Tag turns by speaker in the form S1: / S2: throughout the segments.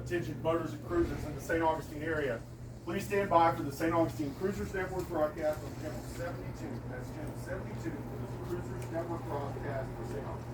S1: Attention boaters and cruisers in the St. Augustine area. Please stand by for the St. Augustine Cruisers Network broadcast on channel 72. That's channel 72 for the Cruisers Network broadcast for St. Augustine.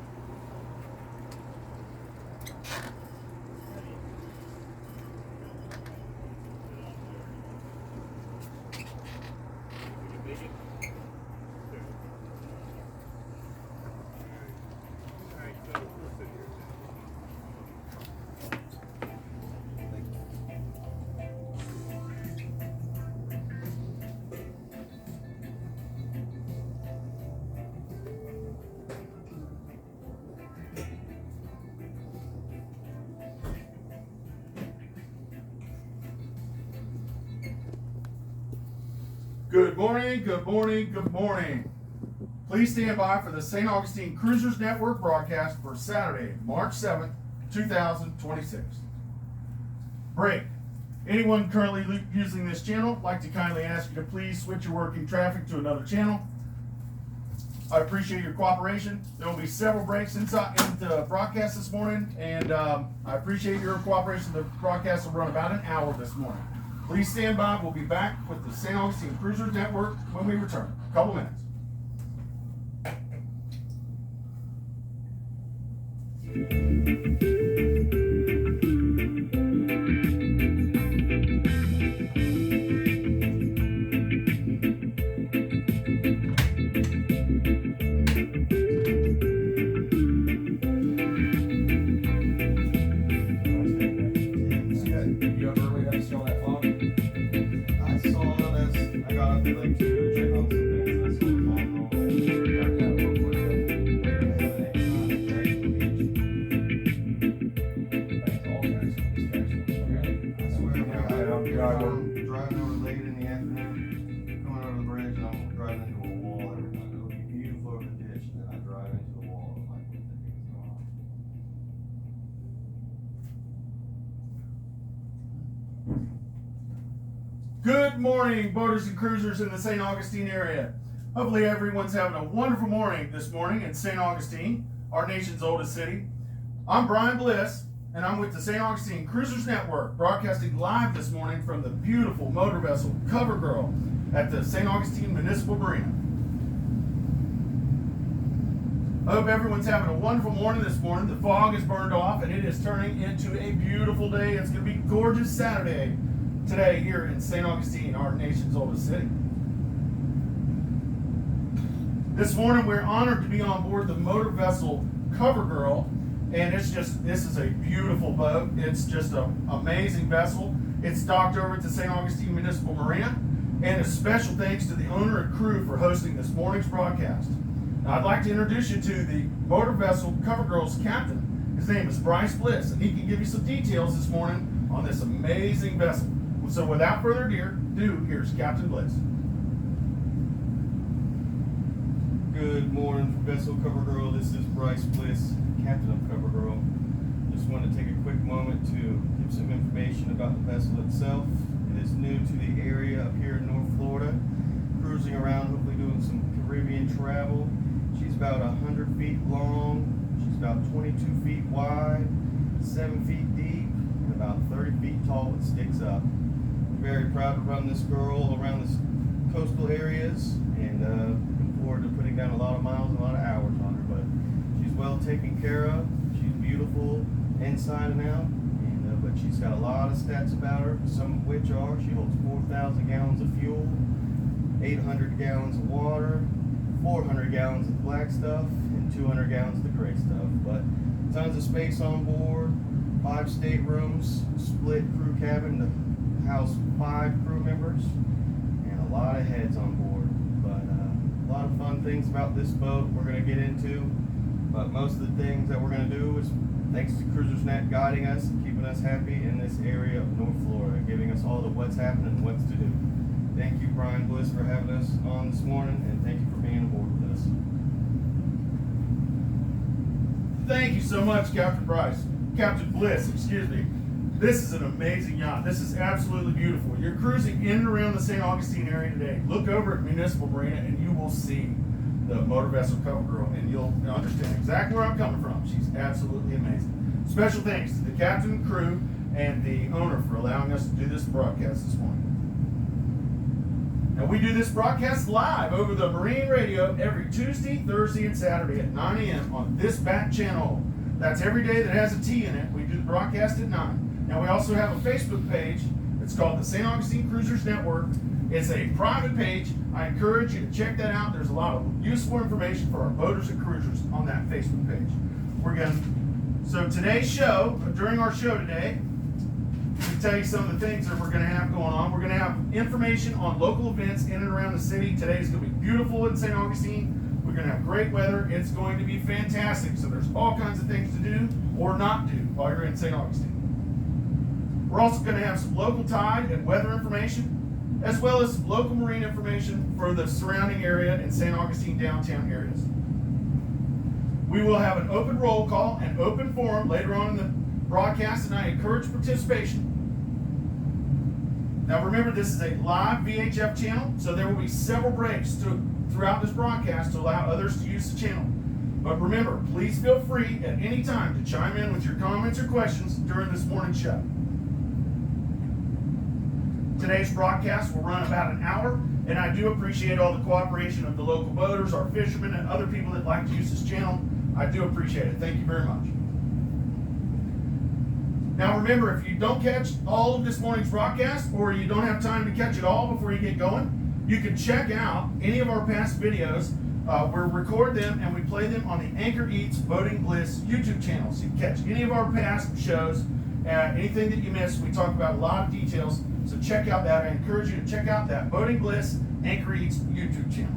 S1: Good morning, good morning, good morning. Please stand by for the St. Augustine Cruisers Network broadcast for Saturday, March 7th, 2026. Break. Anyone currently using this channel, I'd like to kindly ask you to please switch your working traffic to another channel. I appreciate your cooperation. There will be several breaks inside in the broadcast this morning, and I appreciate your cooperation. The broadcast will run about an hour this morning. Please stand by. We'll be back with the St. Augustine Cruisers Network when we return. A couple minutes. Good morning, boaters and cruisers in the St. Augustine area. Hopefully everyone's having a wonderful morning this morning in St. Augustine, our nation's oldest city. I'm Brian Bliss, and I'm with the St. Augustine Cruisers Network, broadcasting live this morning from the beautiful motor vessel Cover Girl at the St. Augustine Municipal Marina. I hope everyone's having a wonderful morning this morning. The fog is burned off, and it is turning into a beautiful day. It's going to be a gorgeous Saturday today here in St. Augustine, our nation's oldest city. This morning we're honored to be on board the motor vessel Cover Girl, and this is a beautiful boat. It's just an amazing vessel. It's docked over at the St. Augustine Municipal Marina, and a special thanks to the owner and crew for hosting this morning's broadcast. Now I'd like to introduce you to the motor vessel Cover Girl's captain. His name is Bryce Bliss, and he can give you some details this morning on this amazing vessel. So without further ado, here's Captain Bliss.
S2: Good morning, Vessel Cover Girl. This is Bryce Bliss, Captain of Cover Girl. Just want to take a quick moment to give some information about the vessel itself. It is new to the area up here in North Florida, cruising around, hopefully doing some Caribbean travel. She's about 100 feet long. She's about 22 feet wide, 7 feet deep, and about 30 feet tall with sticks up. Very proud to run this girl around the coastal areas, and looking forward to putting down a lot of miles and a lot of hours on her. But she's well taken care of. She's beautiful inside and out, and but she's got a lot of stats about her, some of which are she holds 4,000 gallons of fuel, 800 gallons of water, 400 gallons of black stuff, and 200 gallons of the gray stuff. But tons of space on board, 5 staterooms, split crew cabin to house 5 crew members, and a lot of heads on board. But a lot of fun things about this boat we're going to get into. But most of the things that we're going to do is thanks to Cruisersnet guiding us and keeping us happy in this area of North Florida, giving us all the what's happening and what's to do. Thank you, Brian Bliss, for having us on this morning, and thank you for being aboard with us.
S1: Thank you so much, Captain Bliss, excuse me. This is an amazing yacht. This is absolutely beautiful. You're cruising in and around the St. Augustine area today. Look over at Municipal Marina and you will see the motor vessel Cover Girl, and you'll understand exactly where I'm coming from. She's absolutely amazing. Special thanks to the captain and crew and the owner for allowing us to do this broadcast this morning. And we do this broadcast live over the Marine Radio every Tuesday, Thursday, and Saturday at 9 a.m. on this back channel. That's every day that has a T in it. We do the broadcast at 9. Now we also have a Facebook page. It's called the St. Augustine Cruisers Network. It's a private page. I encourage you to check that out. There's a lot of useful information for our boaters and cruisers on that Facebook page. So today's show, during our show today, to tell you some of the things that we're going to have going on. We're going to have information on local events in and around the city. Today is going to be beautiful in St. Augustine. We're going to have great weather. It's going to be fantastic. So there's all kinds of things to do or not do while you're in St. Augustine. We're also going to have some local tide and weather information, as well as some local marine information for the surrounding area and St. Augustine downtown areas. We will have an open roll call and open forum later on in the broadcast, and I encourage participation. Now remember, this is a live VHF channel, so there will be several breaks throughout this broadcast to allow others to use the channel. But remember, please feel free at any time to chime in with your comments or questions during this morning's show. Today's broadcast will run about an hour, and I do appreciate all the cooperation of the local boaters, our fishermen, and other people that like to use this channel. I do appreciate it. Thank you very much. Now remember, if you don't catch all of this morning's broadcast, or you don't have time to catch it all before you get going, you can check out any of our past videos. We record them and we play them on the Anchor Eats Boating Bliss YouTube channel. So you can catch any of our past shows, anything that you missed. We talk about a lot of details. So check out that. I encourage you to check out that Boating Bliss Anchor Eats YouTube channel.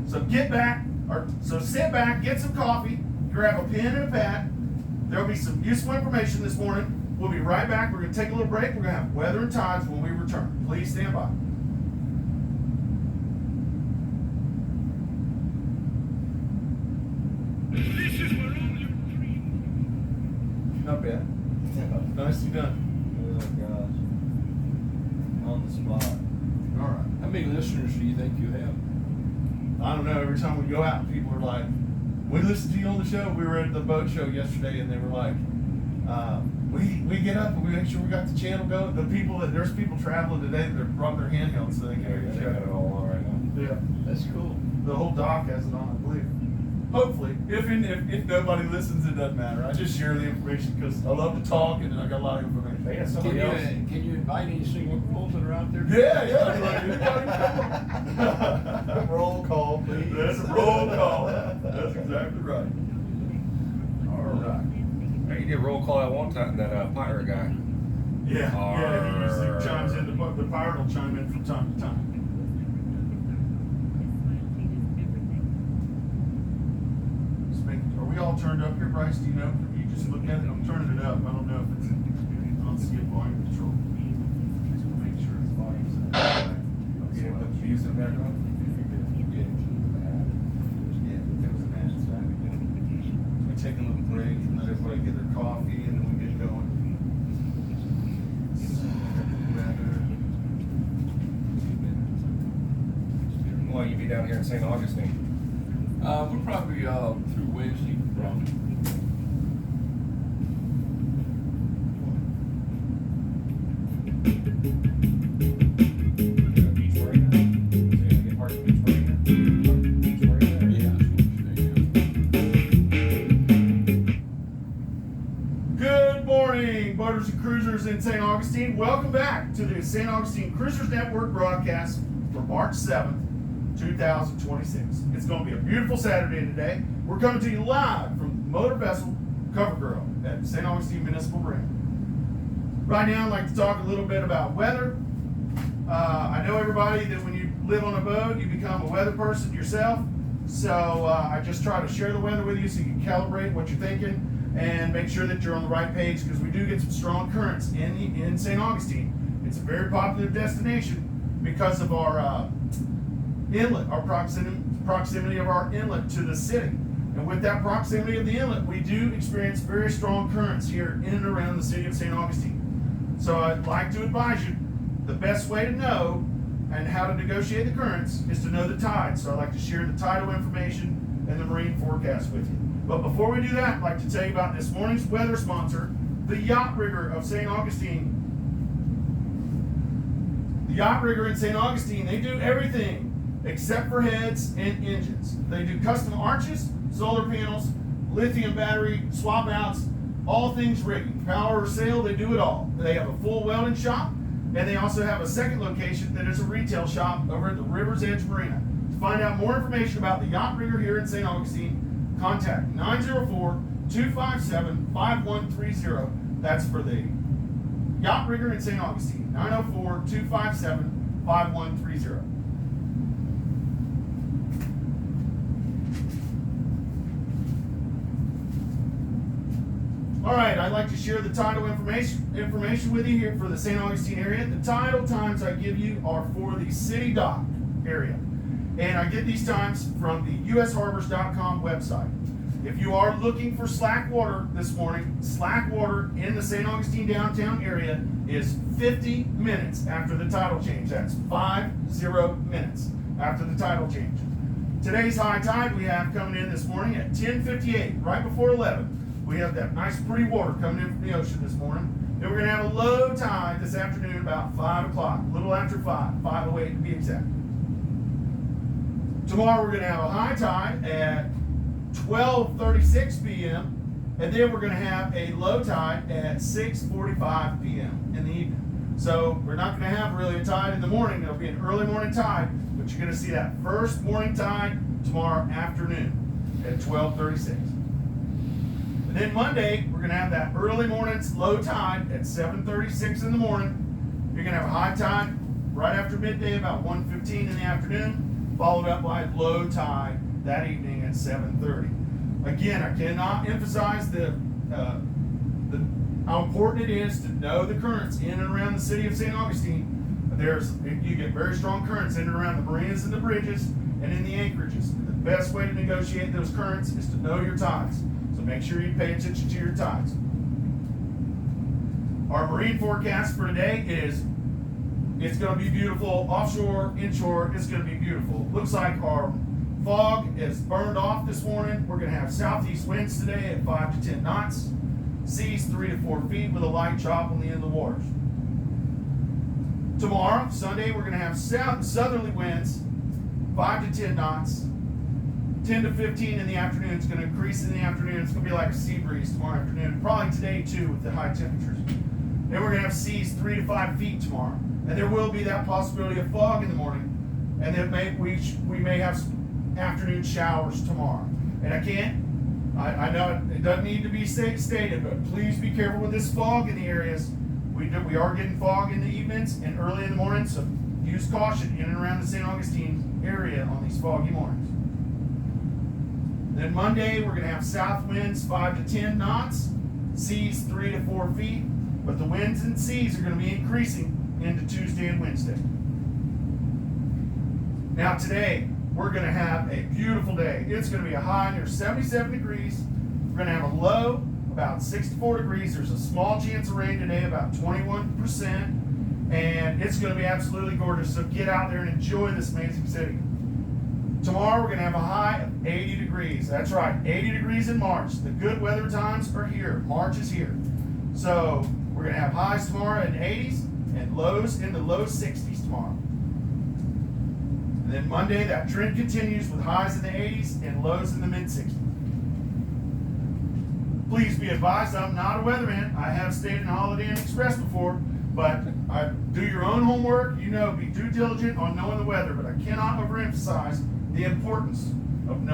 S1: So sit back, get some coffee, grab a pen and a pad. There'll be some useful information this morning. We'll be right back. We're going to take a little break. We're going to have weather and tides when we return. Please stand by. Not bad. Nicely done.
S2: Oh gosh. On the spot.
S1: All right.
S3: How many listeners do you think you have?
S1: I don't know. Every time we go out, people are like, "We listened to you on the show." We were at the boat show yesterday, and they were like, "We get up and we make sure we got the channel going." There's people traveling today that brought their handhelds so they can hear the
S2: They got it
S1: show.
S2: all on right now.
S1: Yeah,
S3: That's cool.
S1: the whole dock has it on, I believe. Hopefully, if nobody listens, it doesn't matter. I just share the information because I love to talk and I got a lot of information.
S2: They got
S3: Can
S2: somebody
S3: you,
S2: else.
S3: can you invite any single girls that are out there?
S1: Yeah.
S2: Roll call, please.
S1: That's a roll call. That's exactly right. All right.
S4: Hey, you did roll call at one time, that pirate guy.
S1: Yeah, he usually chimes in. The pirate will chime in from time to time. Are we all turned up here, Bryce? Do you know? You just look at it. I'm turning it up. I don't know if it's. I don't see a volume control. Just want to make sure it's volume set.
S4: You didn't put the music back on?
S1: We take a little break and let everybody get their coffee and then we get going.
S4: Well, you be down here in St. Augustine.
S3: We'll probably be through Wednesday, probably.
S4: Beach marina? So you're gonna get part of the beach marina? Beach marina?
S3: Yeah.
S1: Good morning, boaters and cruisers in St. Augustine. Welcome back to the St. Augustine Cruisers Network broadcast for March 7th, 2026. It's going to be a beautiful Saturday today. We're coming to you live from the motor vessel Cover Girl at St. Augustine Municipal Marine. Right now, I'd like to talk a little bit about weather. I know everybody that when you live on a boat, you become a weather person yourself. So I just try to share the weather with you so you can calibrate what you're thinking and make sure that you're on the right page, because we do get some strong currents in St. Augustine. It's a very popular destination because of our inlet, our proximity of our inlet to the city. And with that proximity of the inlet, we do experience very strong currents here in and around the city of St. Augustine. So I'd like to advise you, the best way to know and how to negotiate the currents is to know the tide. So I'd like to share the tidal information and the marine forecast with you. But before we do that, I'd like to tell you about this morning's weather sponsor, the Yacht Rigger of St. Augustine. The Yacht Rigger in St. Augustine, they do everything except for heads and engines. They do custom arches, solar panels, lithium battery, swap outs, all things rigging. Power or sail, they do it all. They have a full welding shop, and they also have a second location that is a retail shop over at the River's Edge Marina. To find out more information about the Yacht Rigger here in St. Augustine, contact 904-257-5130. That's for the Yacht Rigger in St. Augustine, 904-257-5130. All right, I'd like to share the tidal information with you here for the St. Augustine area. The tidal times I give you are for the city dock area. And I get these times from the usharbors.com website. If you are looking for slack water this morning, slack water in the St. Augustine downtown area is 50 minutes after the tidal change. That's 50 minutes after the tidal change. Today's high tide we have coming in this morning at 10:58, right before 11. We have that nice pretty water coming in from the ocean this morning. Then we're going to have a low tide this afternoon about 5 o'clock, a little after 5, 5:08 to be exact. Tomorrow we're going to have a high tide at 12:36 p.m. and then we're going to have a low tide at 6:45 p.m. in the evening. So we're not going to have really a tide in the morning. There'll be an early morning tide, but you're going to see that first morning tide tomorrow afternoon at 12:36. And then Monday, we're going to have that early morning's low tide at 7:36 in the morning. You're going to have a high tide right after midday, about 1:15 in the afternoon, followed up by low tide that evening at 7:30. Again, I cannot emphasize how important it is to know the currents in and around the city of St. Augustine. You get very strong currents in and around the marinas and the bridges and in the anchorages. And the best way to negotiate those currents is to know your tides. So make sure you pay attention to your tides. Our marine forecast for today is it's going to be beautiful. Offshore, inshore, it's going to be beautiful. Looks like our fog is burned off this morning. We're going to have southeast winds today at 5 to 10 knots. Seas 3 to 4 feet with a light chop on the end of the waters. Tomorrow, Sunday, we're going to have southerly winds, 5 to 10 knots. 10 to 15 in the afternoon. It's going to increase in the afternoon. It's going to be like a sea breeze tomorrow afternoon. Probably today too with the high temperatures. Then we're going to have seas 3 to 5 feet tomorrow. And there will be that possibility of fog in the morning. And then we may have some afternoon showers tomorrow. And I know it doesn't need to be stated, but please be careful with this fog in the areas. We are getting fog in the evenings and early in the morning, so use caution in and around the St. Augustine area on these foggy mornings. Then Monday, we're going to have south winds 5 to 10 knots, seas 3 to 4 feet, but the winds and seas are going to be increasing into Tuesday and Wednesday. Now today, we're going to have a beautiful day. It's going to be a high near 77 degrees. We're going to have a low about 64 degrees. There's a small chance of rain today, about 21%, and it's going to be absolutely gorgeous. So get out there and enjoy this amazing city. Tomorrow we're going to have a high of 80 degrees. That's right, 80 degrees in March. The good weather times are here. March is here. So we're going to have highs tomorrow in the 80s and lows in the low 60s tomorrow. And then Monday, that trend continues with highs in the 80s and lows in the mid 60s. Please be advised, I'm not a weatherman. I have stayed in Holiday Inn Express before, but do your own homework. Be due diligent on knowing the weather, but I cannot overemphasize the importance of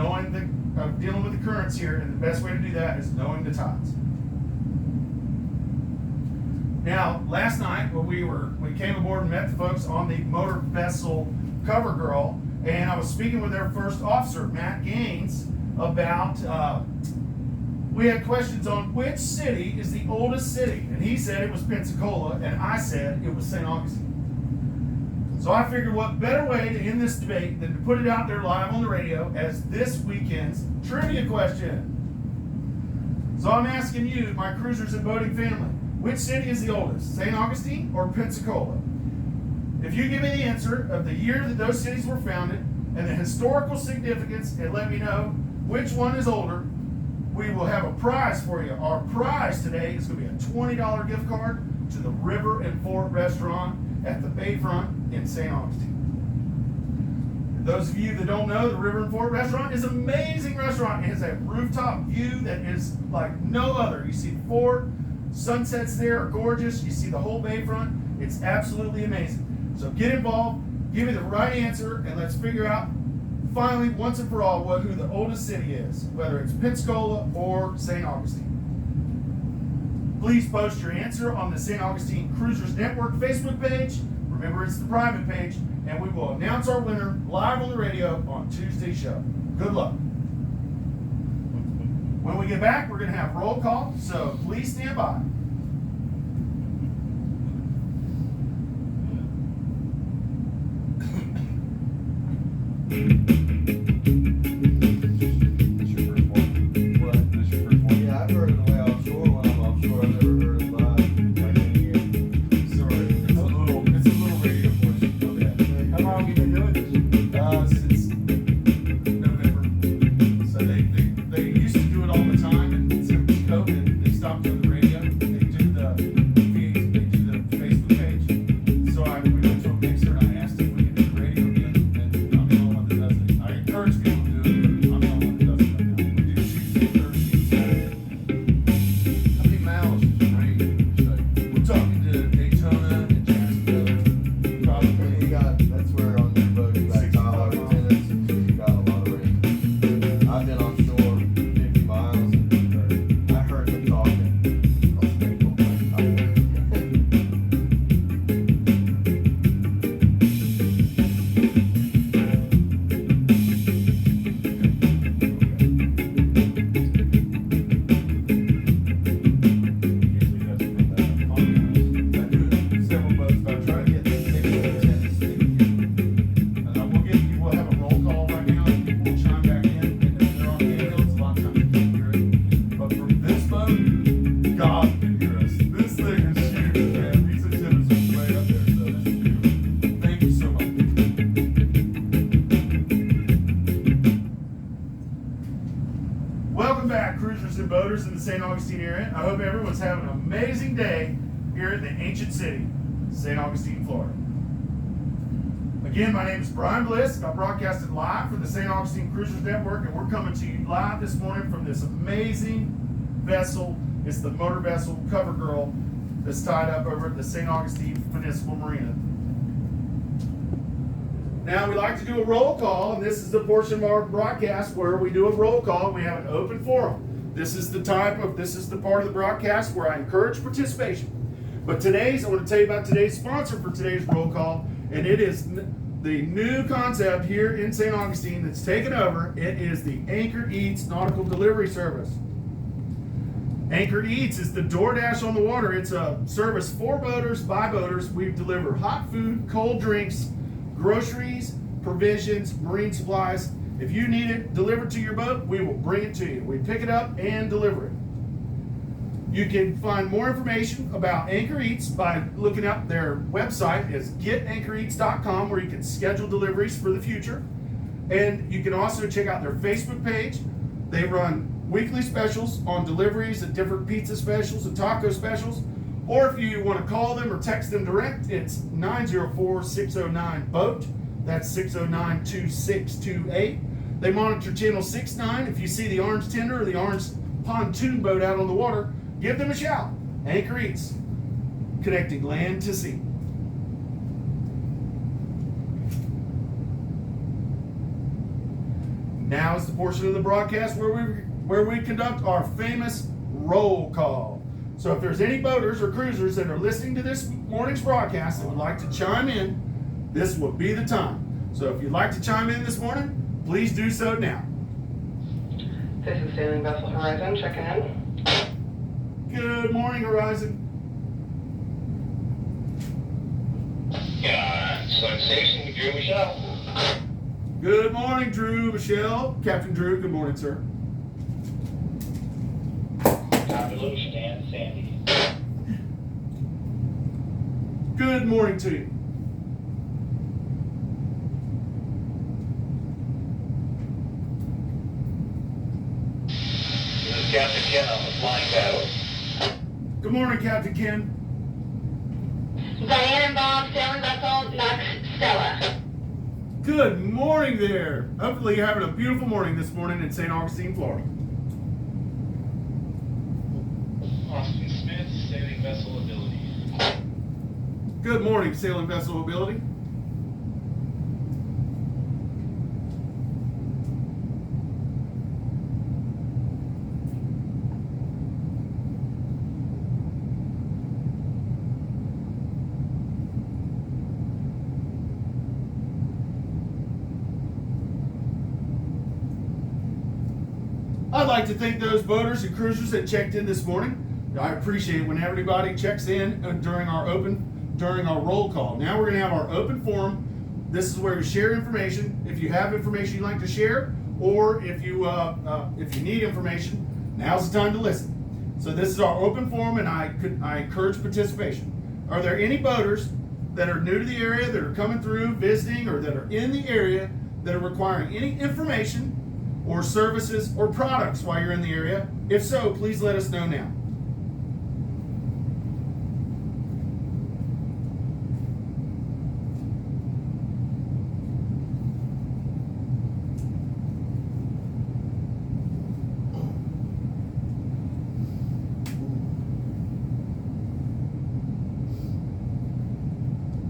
S1: dealing with the currents here, and the best way to do that is knowing the tides. Now, last night when we came aboard and met the folks on the motor vessel Cover Girl, and I was speaking with their first officer, Matt Gaines, about we had questions on which city is the oldest city, and he said it was Pensacola, and I said it was St. Augustine. So I figured what better way to end this debate than to put it out there live on the radio as this weekend's trivia question. So I'm asking you, my cruisers and boating family, which city is the oldest, St. Augustine or Pensacola? If you give me the answer of the year that those cities were founded and the historical significance, and let me know which one is older, we will have a prize for you. Our prize today is going to be a $20 gift card to the River and Fort restaurant at the Bayfront in St. Augustine. Those of you that don't know, the River and Fort restaurant is an amazing restaurant. It has a rooftop view that is like no other. You see the fort, sunsets there are gorgeous. You see the whole Bayfront. It's absolutely amazing. So get involved, give me the right answer, and let's figure out finally, once and for all, who the oldest city is, whether it's Pensacola or St. Augustine. Please post your answer on the St. Augustine Cruisers Network Facebook page. Remember, it's the private page, and we will announce our winner live on the radio on Tuesday's show. Good luck. When we get back, we're going to have roll call, so please stand by.
S3: This your first one? What? This your first one?
S2: Yeah, I've heard it the way offshore. When I'm offshore, I've never heard it live. Like in here.
S1: Sorry, it's a little radio voice. Okay.
S3: How long have you been doing this?
S1: Since November. So they used to do it all the time, and since COVID, they stopped doing the radio. They do the Facebook page. So we went to a mixer and I asked if we could do the radio again, and I'm the only one that does it. I encourage people to do it, but I'm the only one that does it right now. We do Tuesday, Thursday, Saturday.
S3: How many miles is the range, would you say?
S1: We're talking to Daytona and Jacksonville, probably.
S2: That's where on your boat you got
S1: 65
S2: Tyler
S1: miles.
S2: tenants, you got a lot of range. I've been offshore 50 miles and I heard them talking. I was like, oh,
S4: Usually that's from the podcast.
S1: I do several boats, but I try to get maybe 10 to stay here. We'll have a roll call right now, and people will chime back in, and if they're on the ambulance, a lot of times you can't hear it. But from this boat, God can hear us. This thing is huge, man. These antennas are way up there, so this is beautiful. Thank you so much. Welcome back, cruisers and boaters in the St. Augustine area. I hope everyone's having an amazing day here in the ancient city, St. Augustine, Florida. Again, my name is Brian Bliss. I'm broadcasting live from the St. Augustine Cruisers Network, and we're coming to you live this morning from this amazing vessel. It's the motor vessel Cover Girl that's tied up over at the St. Augustine Municipal Marina. Now, we like to do a roll call, and this is the portion of our broadcast where we do a roll call and we have an open forum. This is the part of the broadcast where I encourage participation. But I want to tell you about today's sponsor for today's roll call, and it is the new concept here in St. Augustine that's taken over. It is the Anchor Eats Nautical Delivery Service. Anchor Eats is the DoorDash on the water. It's a service for boaters, by boaters. We deliver hot food, cold drinks, groceries, provisions, marine supplies. If you need it delivered to your boat, we will bring it to you. We pick it up and deliver it. You can find more information about Anchor Eats by looking up their website is getanchoreats.com, where you can schedule deliveries for the future. And you can also check out their Facebook page. They run weekly specials on deliveries and different pizza specials and taco specials. Or if you want to call them or text them direct, it's 904-609-BOAT. That's 609-2628. They monitor channel 69. If you see the orange tender or the orange pontoon boat out on the water, give them a shout. Anchor Eats, connecting land to sea. Now is the portion of the broadcast where we conduct our famous roll call. So if there's any boaters or cruisers that are listening to this morning's broadcast and would like to chime in, this will be the time. So if you'd like to chime in this morning, please do so now.
S5: This is Sailing Vessel Horizon checking in.
S1: Good morning, Horizon.
S6: Sun Station, Drew Michelle.
S1: Good morning, Drew, Michelle. Captain Drew, good morning, sir.
S6: Evolution and Sandy.
S1: Good morning to you.
S6: This is Captain Ken on the flying battle.
S1: Good morning, Captain Ken.
S7: Diane and Bob, sailing vessel Nux Stella.
S1: Good morning there. Hopefully you're having a beautiful morning this morning in St. Augustine, Florida.
S6: Austin Smith, sailing vessel ability.
S1: Good morning, sailing vessel ability. I'd like to thank those boaters and cruisers that checked in this morning. I appreciate when everybody checks in during our roll call. Now we're going to have our open forum. This is where we share information. If you have information you'd like to share, or if you need information, now's the time to listen. So this is our open forum, and I encourage participation. Are there any boaters that are new to the area, that are coming through, visiting, or that are in the area that are requiring any information or services or products while you're in the area? If so, please let us know now.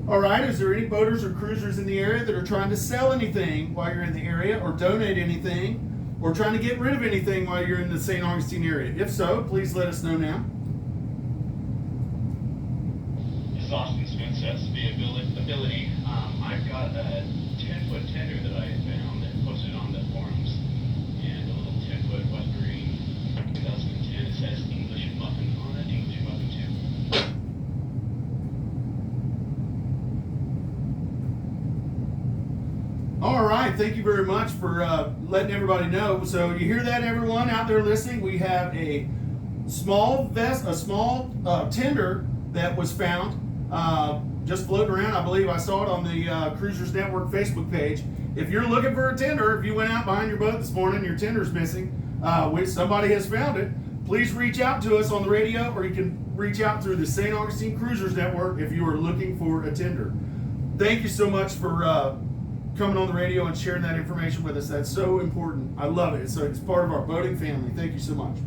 S1: All right, is there any boaters or cruisers in the area that are trying to sell anything while you're in the area, or donate anything, or trying to get rid of anything while you're in the St. Augustine area? If so, please let us know now.
S6: This is Austin Smith, SB ability. I've got a 10-foot tender that I found that posted on the forums, and a little 10-foot Westbury 2010. It says English muffin on it, English muffin too.
S1: All right, thank you very much for letting everybody know. So you hear that, everyone out there listening? We have a small tender that was found just floating around. I believe I saw it on the Cruisers Network Facebook page. If you're looking for a tender, if you went out behind your boat this morning, your tender's missing, which somebody has found it, please reach out to us on the radio, or you can reach out through the St. Augustine Cruisers Network if you are looking for a tender. Thank you so much for coming on the radio and sharing that information with us. That's so important. I love it. So it's part of our boating family. Thank you so much.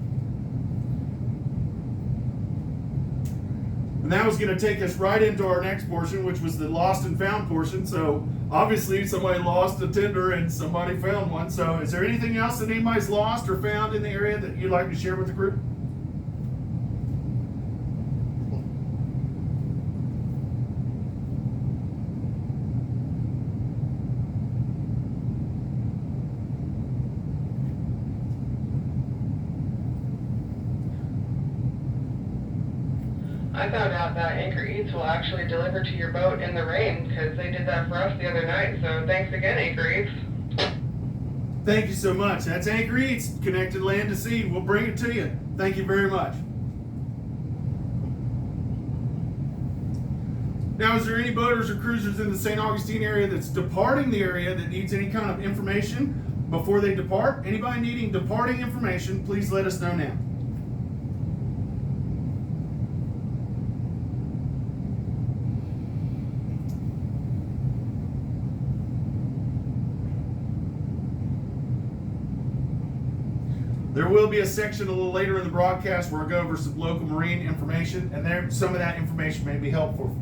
S1: And that was going to take us right into our next portion, which was the lost and found portion. So obviously somebody lost a tender and somebody found one. So is there anything else that anybody's lost or found in the area that you'd like to share with the group?
S5: I found out that Anchor Eats will actually deliver to your boat in the rain, because they did that for us the other night. So thanks again, Anchor Eats.
S1: Thank you so much. That's Anchor Eats, connected land to sea. We'll bring it to you. Thank you very much. Now, is there any boaters or cruisers in the St. Augustine area that's departing the area that needs any kind of information before they depart? Anybody needing departing information, please let us know now. There will be a section a little later in the broadcast where I go over some local marine information, and there some of that information may be helpful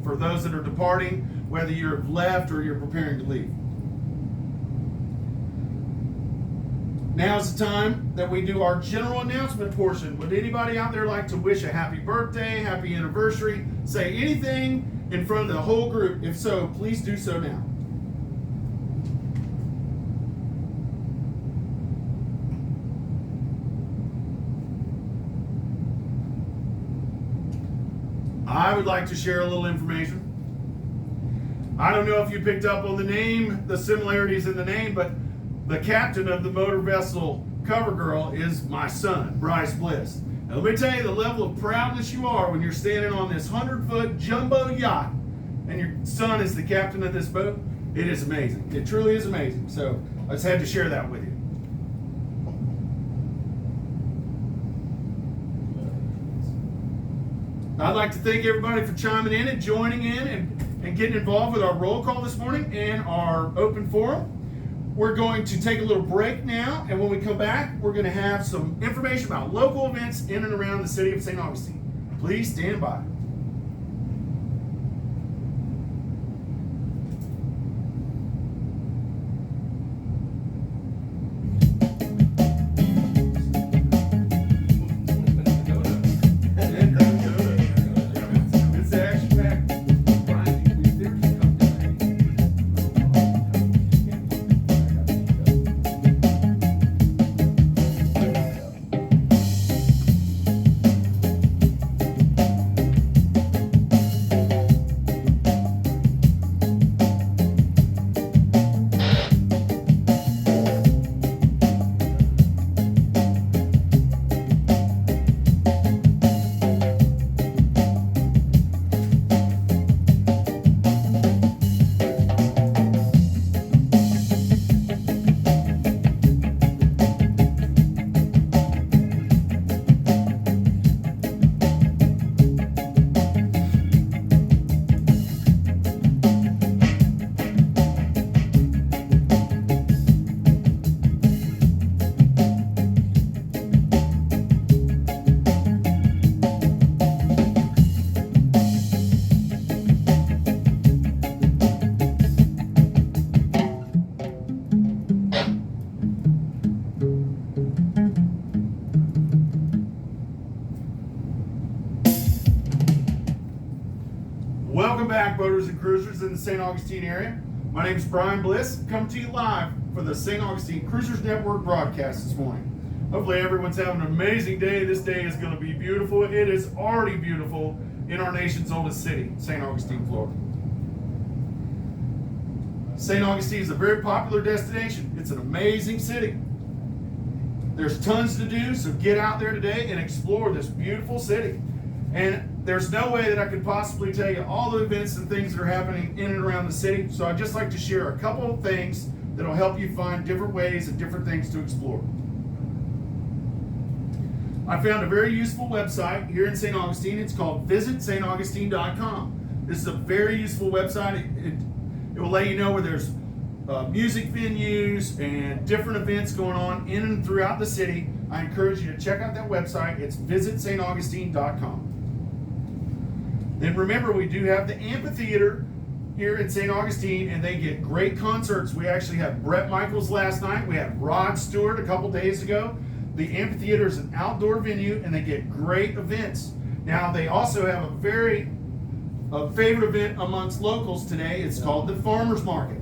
S1: for those that are departing, whether you're left or you're preparing to leave. Now is the time that we do our general announcement portion. Would anybody out there like to wish a happy birthday, happy anniversary, say anything in front of the whole group? If so, please do so now. I would like to share a little information. I don't know if you picked up on the name, the similarities in the name, but the captain of the motor vessel Cover Girl is my son, Bryce Bliss. Now, let me tell you the level of proudness you are when you're standing on this 100-foot jumbo yacht and your son is the captain of this boat. It is amazing. It truly is amazing. So I just had to share that with you. I'd like to thank everybody for chiming in and joining in and getting involved with our roll call this morning and our open forum. We're going to take a little break now, and when we come back, we're going to have some information about local events in and around the city of St. Augustine. Please stand by. It's action-packed. Welcome back, boaters and cruisers in the St. Augustine area. My name is Brian Bliss, coming to you live for the St. Augustine Cruisers Network broadcast this morning. Hopefully everyone's having an amazing day. This day is going to be beautiful. It is already beautiful in our nation's oldest city, St. Augustine, Florida. St. Augustine is a very popular destination. It's an amazing city. There's tons to do, so get out there today and explore this beautiful city. And there's no way that I could possibly tell you all the events and things that are happening in and around the city. So I'd just like to share a couple of things that'll help you find different ways and different things to explore. I found a very useful website here in St. Augustine. It's called visitstaugustine.com. This is a very useful website. It will let you know where there's music venues and different events going on in and throughout the city. I encourage you to check out that website. It's visitstaugustine.com. Then remember, we do have the amphitheater here in St. Augustine, and they get great concerts. We actually had Brett Michaels last night. We had Rod Stewart a couple days ago. The amphitheater is an outdoor venue, and they get great events. Now, they also have a favorite event amongst locals today. It's called the Farmers Market.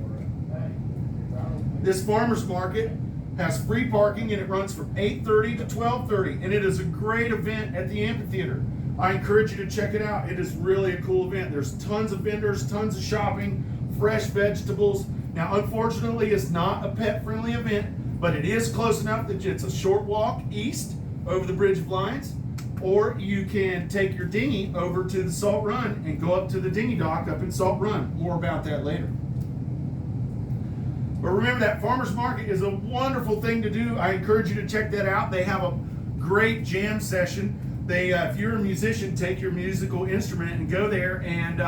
S1: This Farmers Market has free parking, and it runs from 8:30 to 12:30, and it is a great event at the amphitheater. I encourage you to check it out. It is really a cool event. There's tons of vendors, tons of shopping, fresh vegetables. Now, unfortunately, it's not a pet-friendly event, but it is close enough that it's a short walk east over the Bridge of Lions, or you can take your dinghy over to the Salt Run and go up to the dinghy dock up in Salt Run. More about that later. But remember, that farmers market is a wonderful thing to do. I encourage you to check that out. They have a great jam session. If you're a musician, take your musical instrument and go there and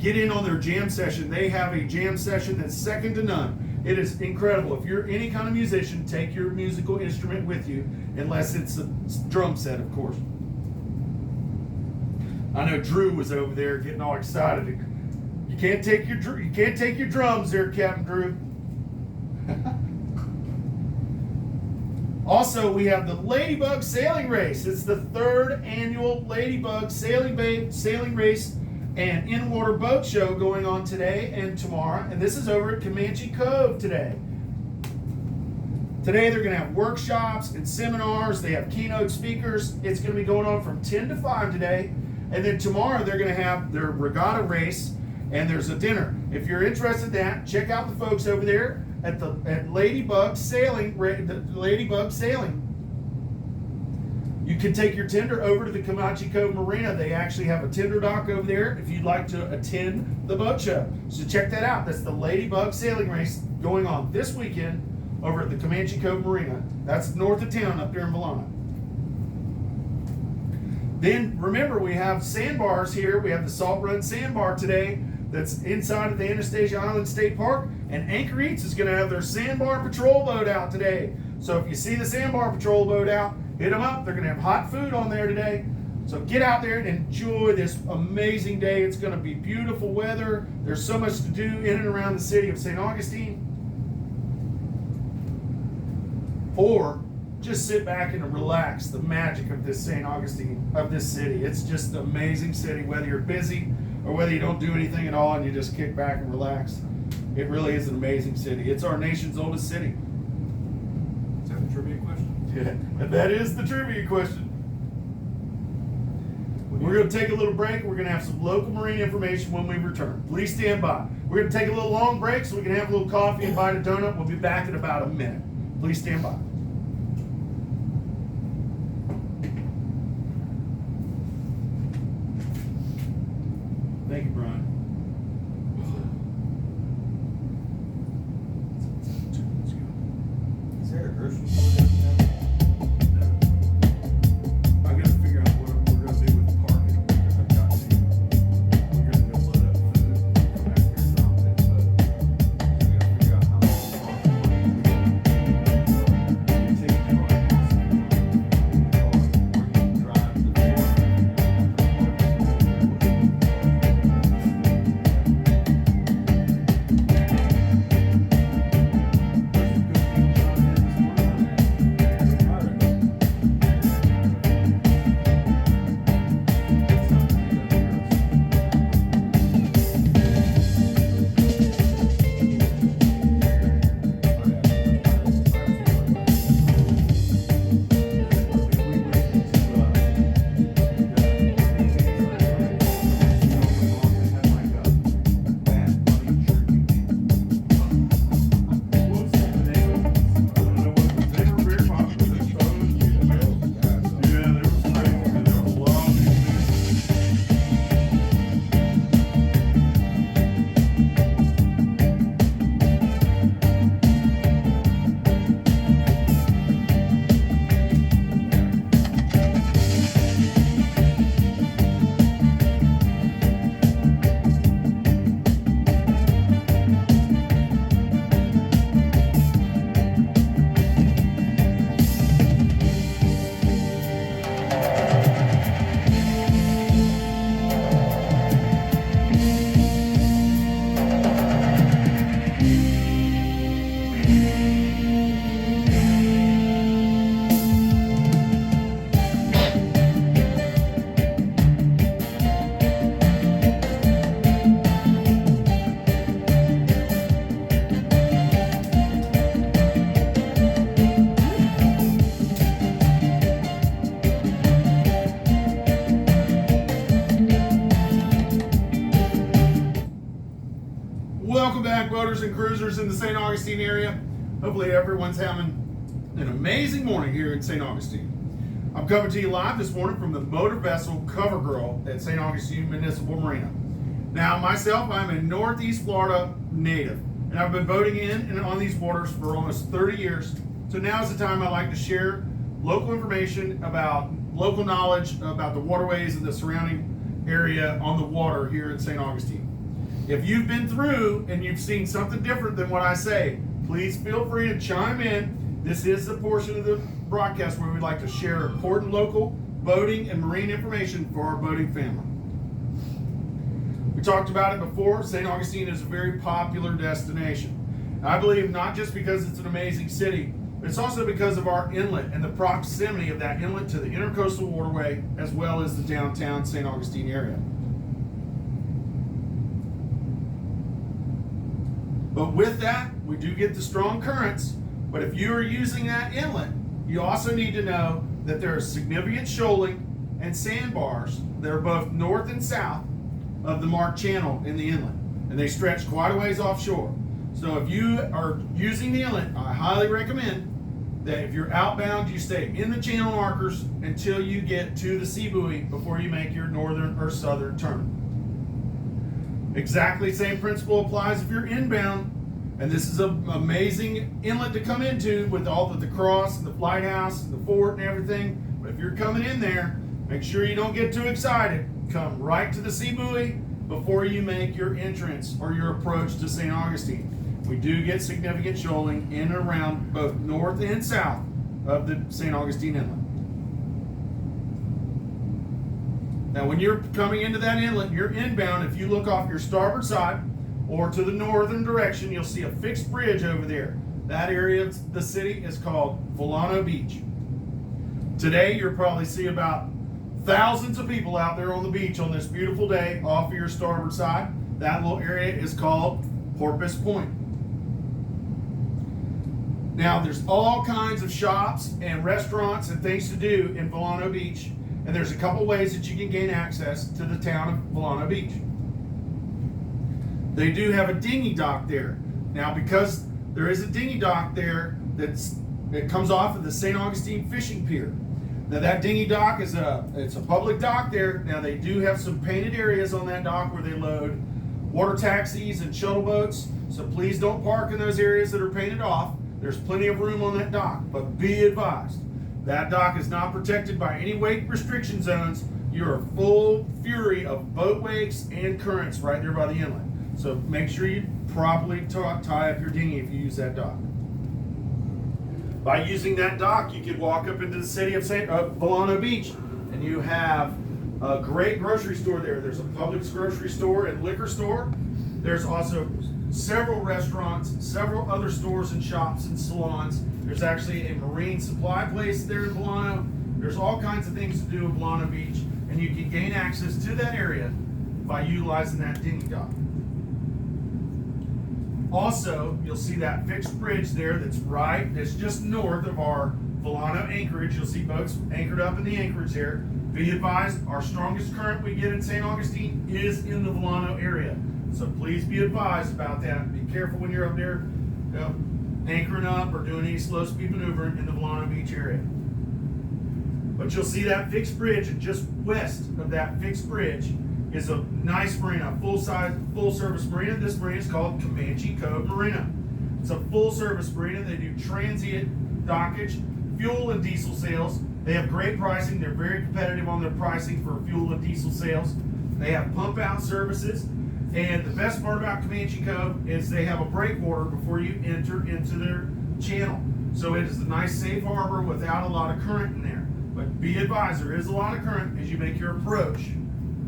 S1: get in on their jam session. They have a jam session that's second to none. It is incredible. If you're any kind of musician, take your musical instrument with you, unless it's a drum set, of course. I know Drew was over there getting all excited. You can't take your drums there, Captain Drew. Also, we have the Ladybug Sailing Race. It's the 3rd annual Ladybug Sailing Race and in-water boat show going on today and tomorrow. And this is over at Comanche Cove today. Today they're going to have workshops and seminars. They have keynote speakers. It's going to be going on from 10 to 5 today. And then tomorrow they're going to have their regatta race and there's a dinner. If you're interested in that, check out the folks over there at Ladybug Sailing. You can take your tender over to the Comanche Cove Marina. They actually have a tender dock over there if you'd like to attend the boat show. So check that out. That's the Ladybug Sailing Race going on this weekend over at the Comanche Cove Marina. That's north of town up there in Valona. Then remember, we have sandbars here. We have the Salt Run Sandbar today that's inside of the Anastasia Island State Park. And Anchor Eats is going to have their sandbar patrol boat out today. So if you see the sandbar patrol boat out, hit them up. They're going to have hot food on there today. So get out there and enjoy this amazing day. It's going to be beautiful weather. There's so much to do in and around the city of St. Augustine. Or just sit back and relax the magic of this St. Augustine, of this city. It's just an amazing city, whether you're busy or whether you don't do anything at all and you just kick back and relax. It really is an amazing city. It's our nation's oldest city.
S4: Is that a trivia question?
S1: Yeah, and that is the trivia question. We're going to take a little break. We're going to have some local marine information when we return. Please stand by. We're going to take a little long break so we can have a little coffee and bite a donut. We'll be back in about a minute. Please stand by. Thank you, Brian.
S2: Is there a grocery store down there?
S1: I gotta figure out what we're gonna do with the parking because I've got to. We're gonna go load up food, come back here and drop it, but we gotta figure out how much parking we can take the parking house or you can drive to the Welcome back, boaters and cruisers in the St. Augustine area. Hopefully everyone's having an amazing morning here in St. Augustine. I'm coming to you live this morning from the motor vessel Cover Girl at St. Augustine Municipal Marina. Now, myself, I'm a Northeast Florida native, and I've been boating in and on these waters for almost 30 years. So now is the time I like to share local information about local knowledge about the waterways and the surrounding area on the water here in St. Augustine. If you've been through and you've seen something different than what I say, please feel free to chime in. This is the portion of the broadcast where we like to share important local boating and marine information for our boating family. We talked about it before. St. Augustine is a very popular destination. I believe not just because it's an amazing city, but it's also because of our inlet and the proximity of that inlet to the Intercoastal Waterway as well as the downtown St. Augustine area. But with that, we do get the strong currents. But if you are using that inlet, you also need to know that there is significant shoaling and sandbars that are both north and south of the marked channel in the inlet. And they stretch quite a ways offshore. So if you are using the inlet, I highly recommend that if you're outbound, you stay in the channel markers until you get to the sea buoy before you make your northern or southern turn. Exactly same principle applies if you're inbound, and this is an amazing inlet to come into with all of the cross and the lighthouse and the fort and everything. But if you're coming in there, Make sure you don't get too excited. Come right to the sea buoy before you make your entrance or your approach to St. Augustine. We do get significant shoaling in and around both north and south of the St. Augustine Inlet. Now, when you're coming into that inlet, you're inbound. If you look off your starboard side or to the northern direction, you'll see a fixed bridge over there. That area of the city is called Volano Beach. Today, you'll probably see about thousands of people out there on the beach on this beautiful day off of your starboard side. That little area is called Porpoise Point. Now, there's all kinds of shops and restaurants and things to do in Volano Beach. And there's a couple ways that you can gain access to the town of Volano Beach. They do have a dinghy dock there. Now, because there is a dinghy dock there that comes off of the St. Augustine Fishing Pier. Now, that dinghy dock is it's a public dock there. Now, they do have some painted areas on that dock where they load water taxis and shuttle boats. So please don't park in those areas that are painted off. There's plenty of room on that dock, but be advised. That dock is not protected by any wake restriction zones. You're full fury of boat wakes and currents right there by the inlet. So make sure you properly tie up your dinghy if you use that dock. By using that dock, you could walk up into the city of Volano Beach, and you have a great grocery store there. There's a Publix grocery store and liquor store. There's also several restaurants, several other stores and shops and salons. There's actually a marine supply place there in Volano. There's all kinds of things to do in Volano Beach, and you can gain access to that area by utilizing that dinghy dock. Also, you'll see that fixed bridge there that's just north of our Volano anchorage. You'll see boats anchored up in the anchorage there. Be advised, our strongest current we get in St. Augustine is in the Volano area. So please be advised about that. Be careful when you're up there anchoring up or doing any slow speed maneuvering in the Volano Beach area. But you'll see that fixed bridge, and just west of that fixed bridge is a nice marina, full service marina. This marina is called Comanche Cove Marina. It's a full service marina. They do transient dockage, fuel and diesel sales. They have great pricing. They're very competitive on their pricing for fuel and diesel sales. They have pump out services. And the best part about Comanche Cove is they have a breakwater before you enter into their channel. So it is a nice safe harbor without a lot of current in there. But be advised, there is a lot of current as you make your approach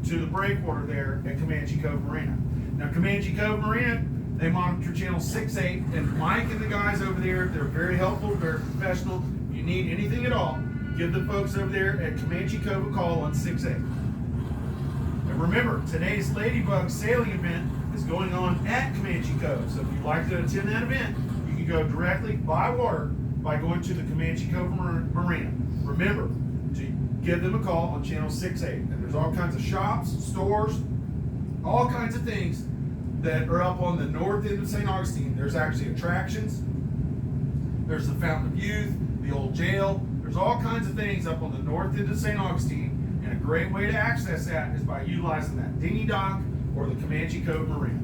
S1: to the breakwater there at Comanche Cove Marina. Now, Comanche Cove Marina, they monitor channel 6-8, and Mike and the guys over there, they're very helpful, very professional. If you need anything at all, give the folks over there at Comanche Cove a call on 6-8. And remember, today's Ladybug sailing event is going on at Comanche Cove. So if you'd like to attend that event, you can go directly by water by going to the Comanche Cove Marina. Remember to give them a call on channel 6-8. And there's all kinds of shops, stores, all kinds of things that are up on the north end of St. Augustine. There's actually attractions. There's the Fountain of Youth, the old jail. There's all kinds of things up on the north end of St. Augustine. And a great way to access that is by utilizing that dinghy dock or the Comanche Cove Marina.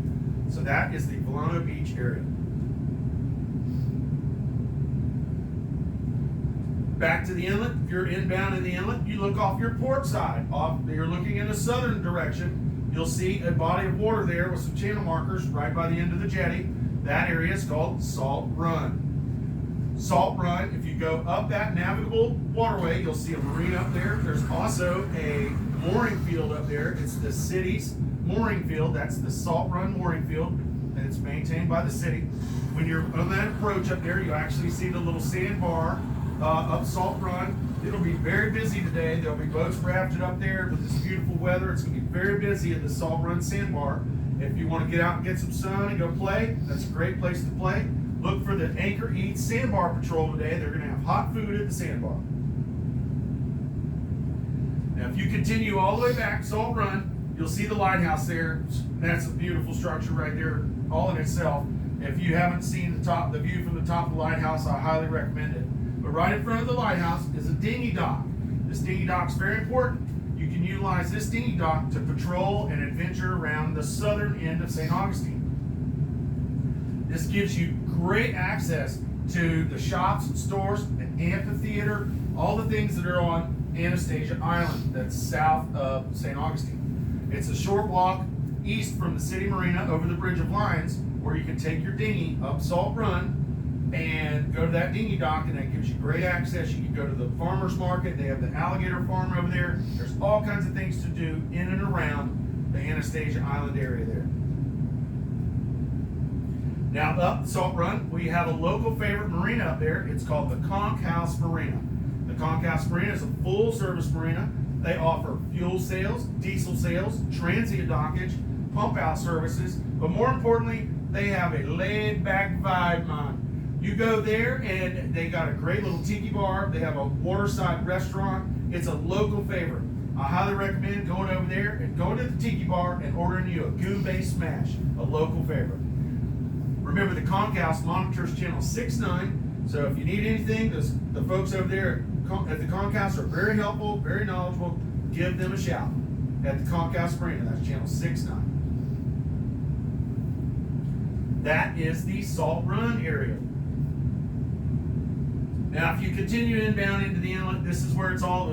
S1: So that is the Volano Beach area. Back to the inlet. If you're inbound in the inlet, you look off your port side. You're looking in the southern direction. You'll see a body of water there with some channel markers right by the end of the jetty. That area is called Salt Run. Salt Run, if you go up that navigable waterway, you'll see a marine up there. There's also a mooring field up there. It's the city's mooring field. That's the Salt Run mooring field, and it's maintained by the city. When you're on that approach up there, you actually see the little sandbar up Salt Run. It'll be very busy today. There'll be boats rafted up there with this beautiful weather. It's going to be very busy at the Salt Run sandbar. If you want to get out and get some sun and go play, that's a great place to play. Look for the Anchor Eats Sandbar Patrol today. They're going to have hot food at the sandbar. Now, if you continue all the way back Salt Run, you'll see the lighthouse there. That's a beautiful structure right there, all in itself. If you haven't seen the view from the top of the lighthouse, I highly recommend it. But right in front of the lighthouse is a dinghy dock. This dinghy dock is very important. You can utilize this dinghy dock to patrol and adventure around the southern end of St. Augustine. This gives you great access to the shops and stores, an amphitheater, all the things that are on Anastasia Island that's south of St. Augustine. It's a short walk east from the city marina over the Bridge of Lions, where you can take your dinghy up Salt Run and go to that dinghy dock, and that gives you great access. You can go to the farmer's market. They have the alligator farm over there. There's all kinds of things to do in and around the Anastasia Island area there. Now up Salt Run, we have a local favorite marina up there. It's called the Conch House Marina. The Conch House Marina is a full service marina. They offer fuel sales, diesel sales, transient dockage, pump out services, but more importantly, they have a laid back vibe, man. You go there and they got a great little tiki bar. They have a waterside restaurant. It's a local favorite. I highly recommend going over there and going to the tiki bar and ordering you a goon-based smash, a local favorite. Remember, the Conch House monitors channel 6-9, so if you need anything, the folks over there at the Conch House are very helpful, very knowledgeable. Give them a shout at the Conch House Marina. That's channel 6-9. That is the Salt Run area. Now, if you continue inbound into the inlet, this is what it's all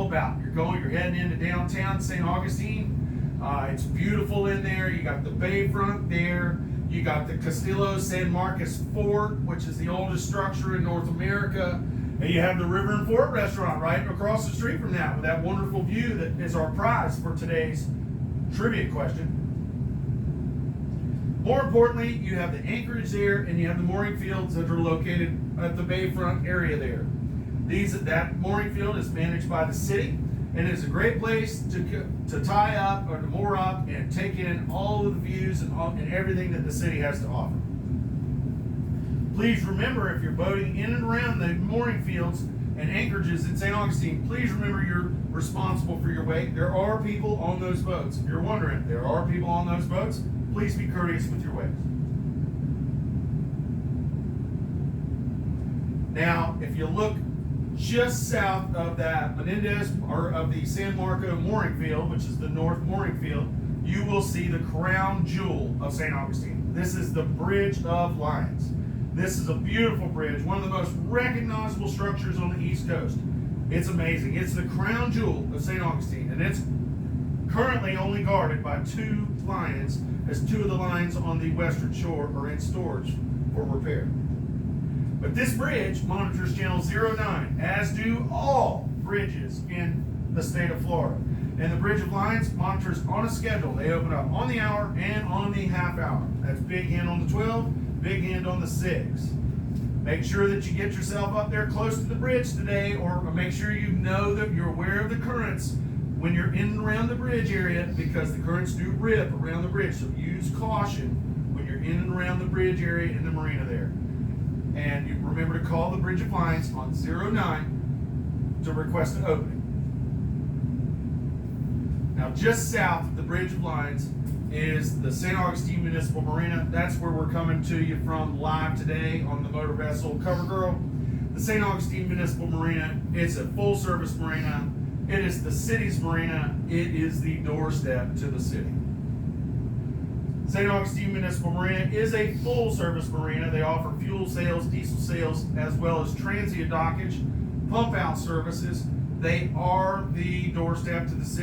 S1: about. You're heading into downtown St. Augustine. It's beautiful in there. You got the bayfront there. You got the Castillo San Marcos Fort, which is the oldest structure in North America. And you have the River and Fort restaurant right across the street from that, with that wonderful view that is our prize for today's trivia question. More importantly, you have the anchorage there, and you have the mooring fields that are located at the bayfront area there. That mooring field is managed by the city, and it's a great place to tie up or to moor up and take in all of the views and everything that the city has to offer. Please remember, if you're boating in and around the mooring fields and anchorages in St. Augustine, please remember you're responsible for your wake. There are people on those boats. If you're wondering, there are people on those boats. Please be courteous with your wakes. Now, if you look just south of that Menendez, or of the San Marco mooring field, which is the north mooring field, you will see the crown jewel of St. Augustine. This is the Bridge of Lions. This is a beautiful bridge, one of the most recognizable structures on the East Coast. It's amazing. It's the crown jewel of St. Augustine, and it's currently only guarded by 2 lions, as 2 of the lions on the western shore are in storage for repair. But this bridge monitors channel 09, as do all bridges in the state of Florida. And the Bridge of Lions monitors on a schedule. They open up on the hour and on the half hour. That's big hand on the 12, big hand on the 6. Make sure that you get yourself up there close to the bridge today, or make sure you know that you're aware of the currents when you're in and around the bridge area, because the currents do rip around the bridge. So use caution when you're in and around the bridge area in the marina there. And you remember to call the Bridge of Lions on 09 to request an opening. Now, just south of the Bridge of Lions is the St. Augustine Municipal Marina. That's where we're coming to you from live today on the Motor Vessel Cover Girl. The St. Augustine Municipal Marina, it's a full service marina. It is the city's marina. It is the doorstep to the city. St. Augustine Municipal Marina is a full service marina. They offer fuel sales, diesel sales, as well as transient dockage, pump out services. They are the doorstep to the city.